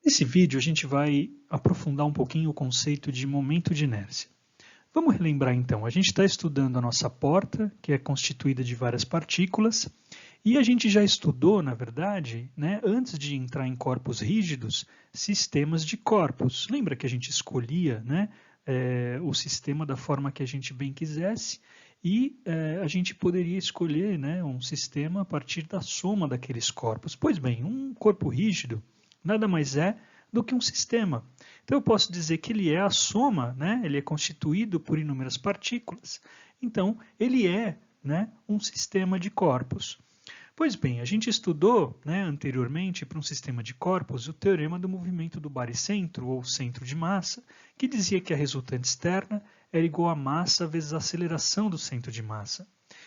Nesse vídeo, a gente vai aprofundar um pouquinho o conceito de momento de inércia. Vamos relembrar então, a gente está estudando a nossa porta, que é constituída de várias partículas, e a gente já estudou, na verdade, antes de entrar em corpos rígidos, sistemas de corpos. Lembra que a gente escolhia o sistema da forma que a gente bem quisesse, e a gente poderia escolher um sistema a partir da soma daqueles corpos. Pois bem, um corpo rígido nada mais é do que um sistema. Então eu posso dizer que ele é a soma, ele é constituído por inúmeras partículas. Então ele é um sistema de corpos. Pois bem, a gente estudou anteriormente para um sistema de corpos o teorema do movimento do baricentro, ou centro de massa, que dizia que a resultante externa era igual a massa vezes a aceleração do centro de massa.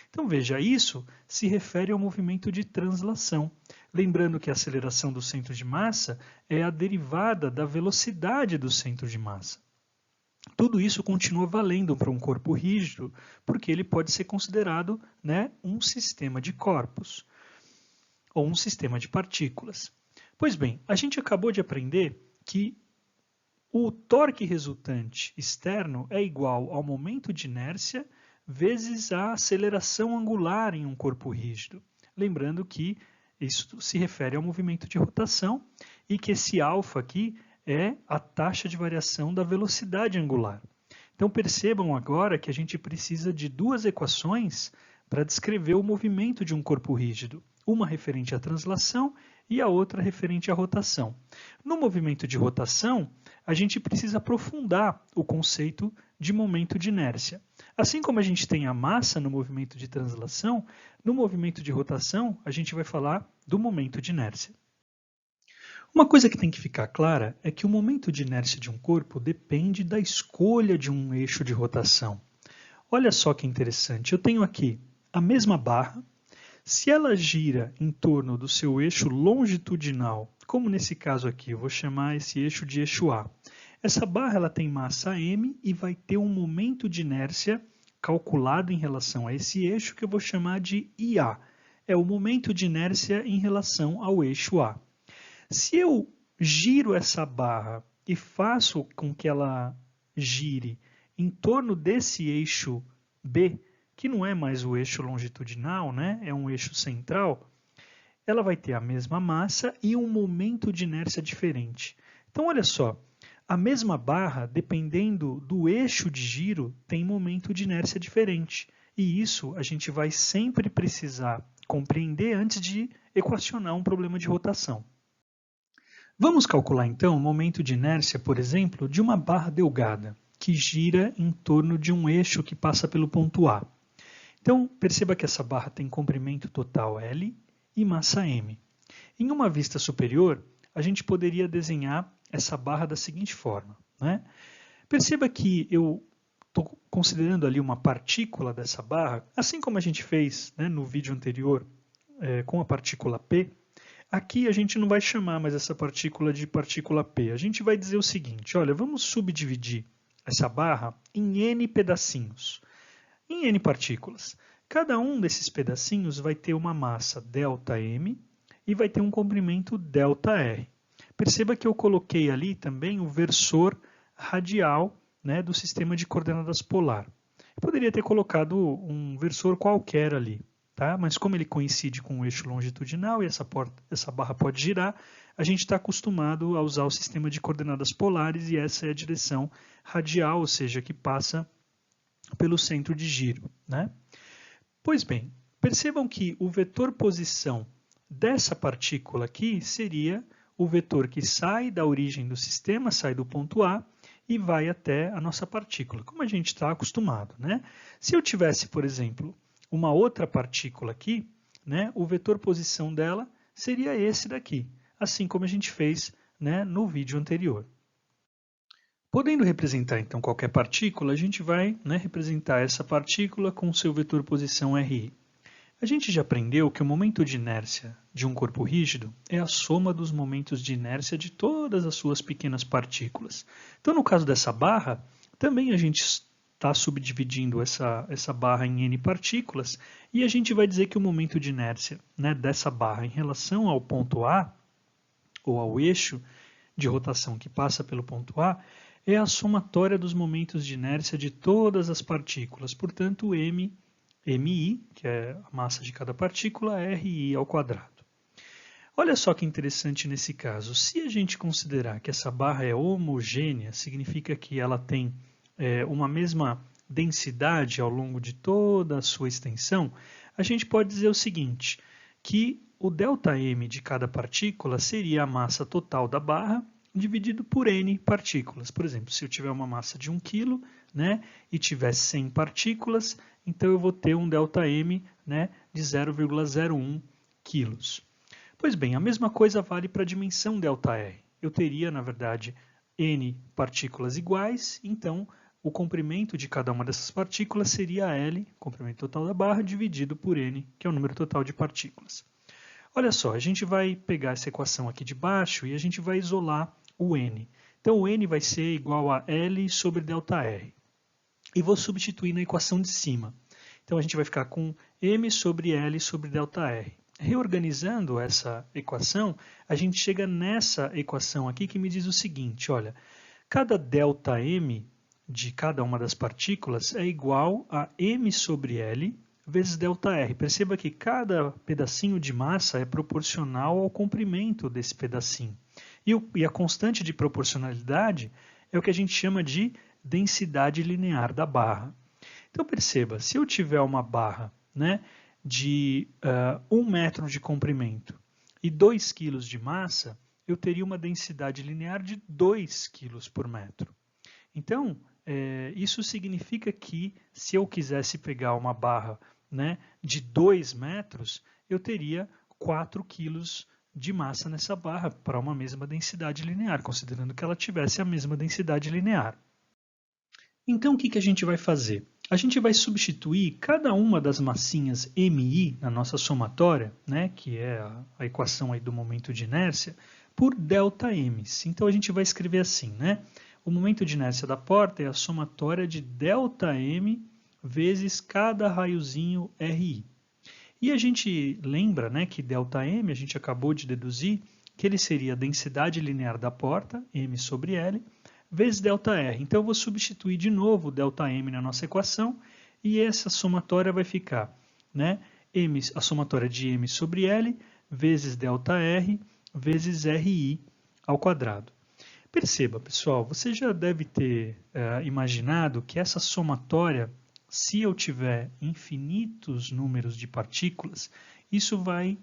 Então veja, isso se refere ao movimento de translação. Lembrando que a aceleração do centro de massa é a derivada da velocidade do centro de massa. Tudo isso continua valendo para um corpo rígido, porque ele pode ser considerado um sistema de corpos, ou um sistema de partículas. Pois bem, a gente acabou de aprender que o torque resultante externo é igual ao momento de inércia vezes a aceleração angular em um corpo rígido. Lembrando que isso se refere ao movimento de rotação e que esse alfa aqui é a taxa de variação da velocidade angular. Então percebam agora que a gente precisa de duas equações para descrever o movimento de um corpo rígido. Uma referente à translação e a outra referente à rotação. No movimento de rotação, a gente precisa aprofundar o conceito de momento de inércia. Assim como a gente tem a massa no movimento de translação, no movimento de rotação, a gente vai falar do momento de inércia. Uma coisa que tem que ficar clara é que o momento de inércia de um corpo depende da escolha de um eixo de rotação. Olha só que interessante, eu tenho aqui a mesma barra. Se ela gira em torno do seu eixo longitudinal, como nesse caso aqui, eu vou chamar esse eixo de eixo A. Essa barra ela tem massa m e vai ter um momento de inércia calculado em relação a esse eixo que eu vou chamar de IA. É o momento de inércia em relação ao eixo A. Se eu giro essa barra e faço com que ela gire em torno desse eixo B, que não é mais o eixo longitudinal, é um eixo central, ela vai ter a mesma massa e um momento de inércia diferente. Então, olha só, a mesma barra, dependendo do eixo de giro, tem momento de inércia diferente. E isso a gente vai sempre precisar compreender antes de equacionar um problema de rotação. Vamos calcular então o momento de inércia, por exemplo, de uma barra delgada, que gira em torno de um eixo que passa pelo ponto A. Então, perceba que essa barra tem comprimento total L e massa m. Em uma vista superior, a gente poderia desenhar essa barra da seguinte forma. Perceba que eu estou considerando ali uma partícula dessa barra, assim como a gente fez no vídeo anterior com a partícula P. Aqui a gente não vai chamar mais essa partícula de partícula P. A gente vai dizer o seguinte, olha, vamos subdividir essa barra em N pedacinhos. Em N partículas. Cada um desses pedacinhos vai ter uma massa ΔM e vai ter um comprimento ΔR. Perceba que eu coloquei ali também o versor radial do sistema de coordenadas polar. Eu poderia ter colocado um versor qualquer ali, tá? Mas como ele coincide com o eixo longitudinal e essa barra pode girar, a gente está acostumado a usar o sistema de coordenadas polares e essa é a direção radial, ou seja, que passa pelo centro de giro. Pois bem, percebam que o vetor posição dessa partícula aqui seria o vetor que sai da origem do sistema, sai do ponto A e vai até a nossa partícula, como a gente está acostumado. Se eu tivesse, por exemplo, uma outra partícula aqui, o vetor posição dela seria esse daqui, assim como a gente fez no vídeo anterior. Podendo representar, então, qualquer partícula, a gente vai representar essa partícula com seu vetor posição RI. A gente já aprendeu que o momento de inércia de um corpo rígido é a soma dos momentos de inércia de todas as suas pequenas partículas. Então, no caso dessa barra, também a gente está subdividindo essa barra em N partículas e a gente vai dizer que o momento de inércia dessa barra em relação ao ponto A, ou ao eixo, de rotação que passa pelo ponto A é a somatória dos momentos de inércia de todas as partículas, portanto, mi, que é a massa de cada partícula, ri ao quadrado. Olha só que interessante nesse caso, se a gente considerar que essa barra é homogênea, significa que ela tem uma mesma densidade ao longo de toda a sua extensão, a gente pode dizer o seguinte, que o ΔM de cada partícula seria a massa total da barra dividido por n partículas. Por exemplo, se eu tiver uma massa de 1 kg, né, e tiver 100 partículas, então eu vou ter um ΔM, né, de 0,01 kg. Pois bem, a mesma coisa vale para a dimensão ΔR. Eu teria, na verdade, n partículas iguais, então o comprimento de cada uma dessas partículas seria L, comprimento total da barra, dividido por n, que é o número total de partículas. Olha só, a gente vai pegar essa equação aqui de baixo e a gente vai isolar o n. Então, o n vai ser igual a L sobre ΔR. E vou substituir na equação de cima. Então, a gente vai ficar com m sobre L sobre ΔR. Reorganizando essa equação, a gente chega nessa equação aqui que me diz o seguinte, olha, cada ΔM de cada uma das partículas é igual a m sobre L vezes ΔR. Perceba que cada pedacinho de massa é proporcional ao comprimento desse pedacinho. E a constante de proporcionalidade é o que a gente chama de densidade linear da barra. Então perceba, se eu tiver uma barra, né, de 1 metro de comprimento e 2 kg de massa, eu teria uma densidade linear de 2 kg por metro. Então, isso significa que se eu quisesse pegar uma barra, né, de 2 metros, eu teria 4 kg de massa nessa barra para uma mesma densidade linear, considerando que ela tivesse a mesma densidade linear. Então, o que a gente vai fazer? A gente vai substituir cada uma das massinhas mi na nossa somatória, né, que é a equação aí do momento de inércia, por ΔM. Então, a gente vai escrever assim, né? O momento de inércia da porta é a somatória de ΔM vezes cada raiozinho RI. E a gente lembra, né, que ΔM, a gente acabou de deduzir, que ele seria a densidade linear da porta, m sobre L, vezes ΔR. Então, eu vou substituir de novo o ΔM na nossa equação e essa somatória vai ficar, né, a somatória de m sobre L vezes ΔR vezes RI ao quadrado. Perceba, pessoal, você já deve ter imaginado que essa somatória, se eu tiver infinitos números de partículas, isso vai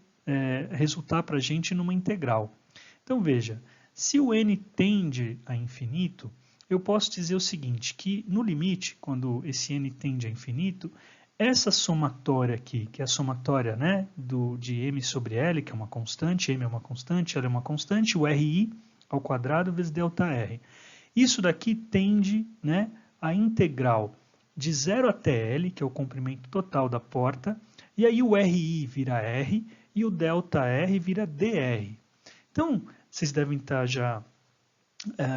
resultar para a gente numa integral. Então, veja, se o n tende a infinito, eu posso dizer o seguinte, que no limite, quando esse n tende a infinito, essa somatória aqui, que é a somatória, né, de m sobre L, que é uma constante, m é uma constante, L é uma constante, o RI ao quadrado vezes ΔR. Isso daqui tende, né, a integral de 0 até L, que é o comprimento total da porta, e aí o RI vira R e o ΔR vira DR. Então, vocês devem estar já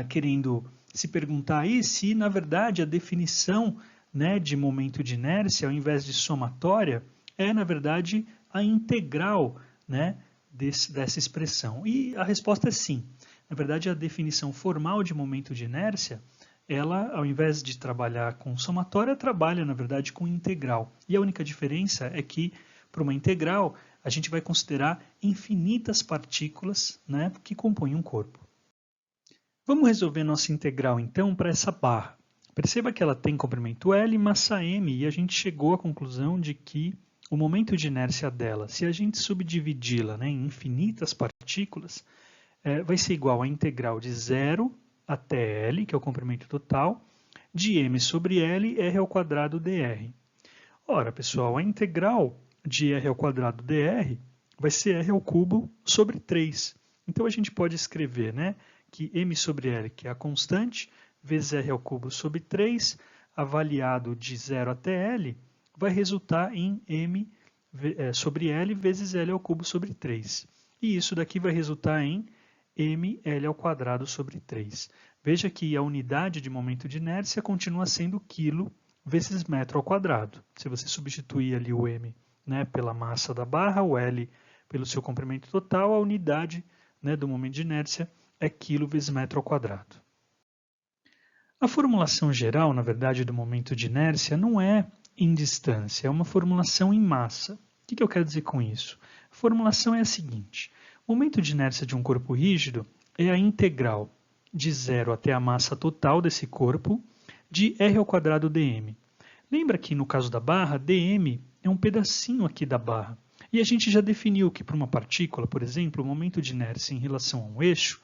querendo se perguntar aí se, na verdade, a definição, né, de momento de inércia, ao invés de somatória, é, na verdade, a integral, né, dessa expressão. E a resposta é sim. Na verdade, a definição formal de momento de inércia, ela, ao invés de trabalhar com somatória, trabalha, na verdade, com integral. E a única diferença é que, para uma integral, a gente vai considerar infinitas partículas, né, que compõem um corpo. Vamos resolver nossa integral, então, para essa barra. Perceba que ela tem comprimento L e massa m, e a gente chegou à conclusão de que o momento de inércia dela, se a gente subdividi-la, né, em infinitas partículas, vai ser igual à integral de 0 até L, que é o comprimento total, de m sobre L, r ao quadrado dr. Ora, pessoal, a integral de r ao quadrado dr vai ser r ao cubo sobre 3. Então, a gente pode escrever, né, que m sobre L, que é a constante, vezes r ao cubo sobre 3, avaliado de 0 até L, vai resultar em m sobre L vezes L ao cubo sobre 3. E isso daqui vai resultar em mL ao quadrado sobre 3. Veja que a unidade de momento de inércia continua sendo quilo vezes metro ao quadrado. Se você substituir ali o m, né, pela massa da barra, o L pelo seu comprimento total, a unidade, né, do momento de inércia é quilo vezes metro ao quadrado. A formulação geral, na verdade, do momento de inércia não é em distância, é uma formulação em massa. O que eu quero dizer com isso? A formulação é a seguinte: o momento de inércia de um corpo rígido é a integral de 0 até a massa total desse corpo de r ao quadrado dm. Lembra que no caso da barra, dm é um pedacinho aqui da barra. E a gente já definiu que para uma partícula, por exemplo, o momento de inércia em relação a um eixo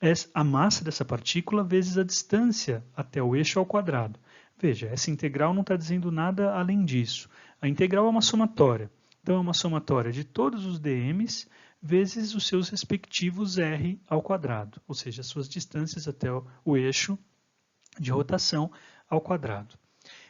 é a massa dessa partícula vezes a distância até o eixo ao quadrado. Veja, essa integral não está dizendo nada além disso. A integral é uma somatória. Então, é uma somatória de todos os dm's vezes os seus respectivos r ao quadrado, ou seja, as suas distâncias até o eixo de rotação ao quadrado.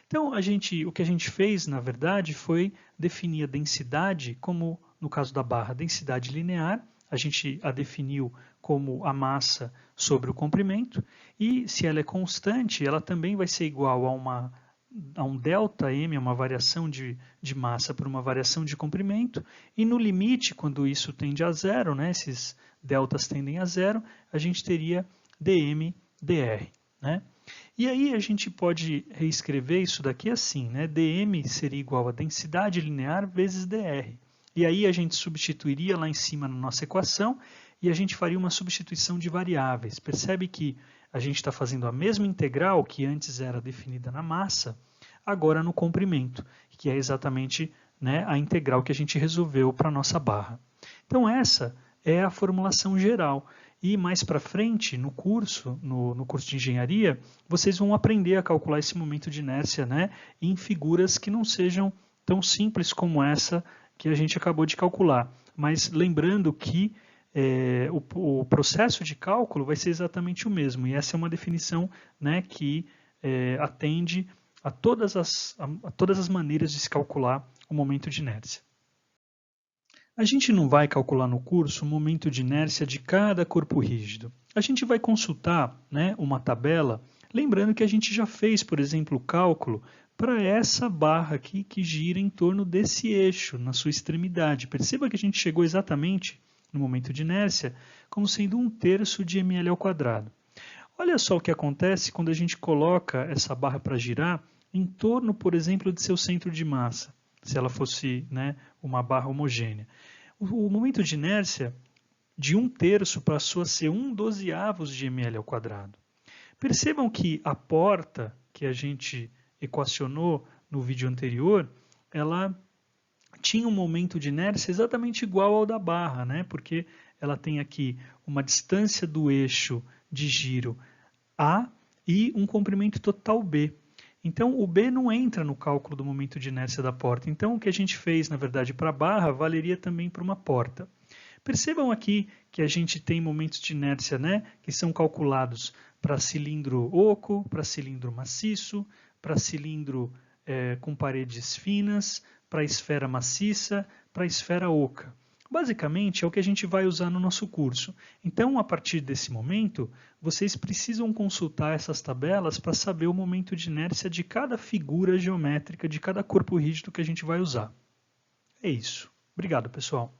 Então, o que a gente fez, na verdade, foi definir a densidade como, no caso da barra, densidade linear. A gente a definiu como a massa sobre o comprimento, e se ela é constante, ela também vai ser igual a um ΔM, uma variação de massa por uma variação de comprimento, e no limite, quando isso tende a zero, né, esses deltas tendem a zero, a gente teria dm dr. Né? E aí a gente pode reescrever isso daqui assim, né? dm seria igual a densidade linear vezes dr. E aí a gente substituiria lá em cima na nossa equação e a gente faria uma substituição de variáveis. Percebe que a gente está fazendo a mesma integral que antes era definida na massa, agora no comprimento, que é exatamente, né, a integral que a gente resolveu para a nossa barra. Então essa é a formulação geral. E mais para frente, no curso de engenharia, vocês vão aprender a calcular esse momento de inércia, né, em figuras que não sejam tão simples como essa que a gente acabou de calcular. Mas lembrando que o processo de cálculo vai ser exatamente o mesmo. E essa é uma definição, né, que atende a todas as maneiras de se calcular o momento de inércia. A gente não vai calcular no curso o momento de inércia de cada corpo rígido. A gente vai consultar, né, uma tabela, lembrando que a gente já fez, por exemplo, o cálculo para essa barra aqui que gira em torno desse eixo, na sua extremidade. Perceba que a gente chegou exatamente no momento de inércia como sendo 1/3 de ml ao quadrado. Olha só o que acontece quando a gente coloca essa barra para girar em torno, por exemplo, de seu centro de massa, se ela fosse, né, uma barra homogênea. O momento de inércia de 1/3 passou a ser 1/12 de ml ao quadrado. Percebam que a porta que a gente equacionou no vídeo anterior, ela tinha um momento de inércia exatamente igual ao da barra, né? Porque ela tem aqui uma distância do eixo de giro A e um comprimento total B. Então, o B não entra no cálculo do momento de inércia da porta. Então, o que a gente fez, na verdade, para a barra, valeria também para uma porta. Percebam aqui que a gente tem momentos de inércia, né, que são calculados para cilindro oco, para cilindro maciço, para cilindro com paredes finas, para esfera maciça, para esfera oca. Basicamente, é o que a gente vai usar no nosso curso. Então, a partir desse momento, vocês precisam consultar essas tabelas para saber o momento de inércia de cada figura geométrica, de cada corpo rígido que a gente vai usar. É isso. Obrigado, pessoal.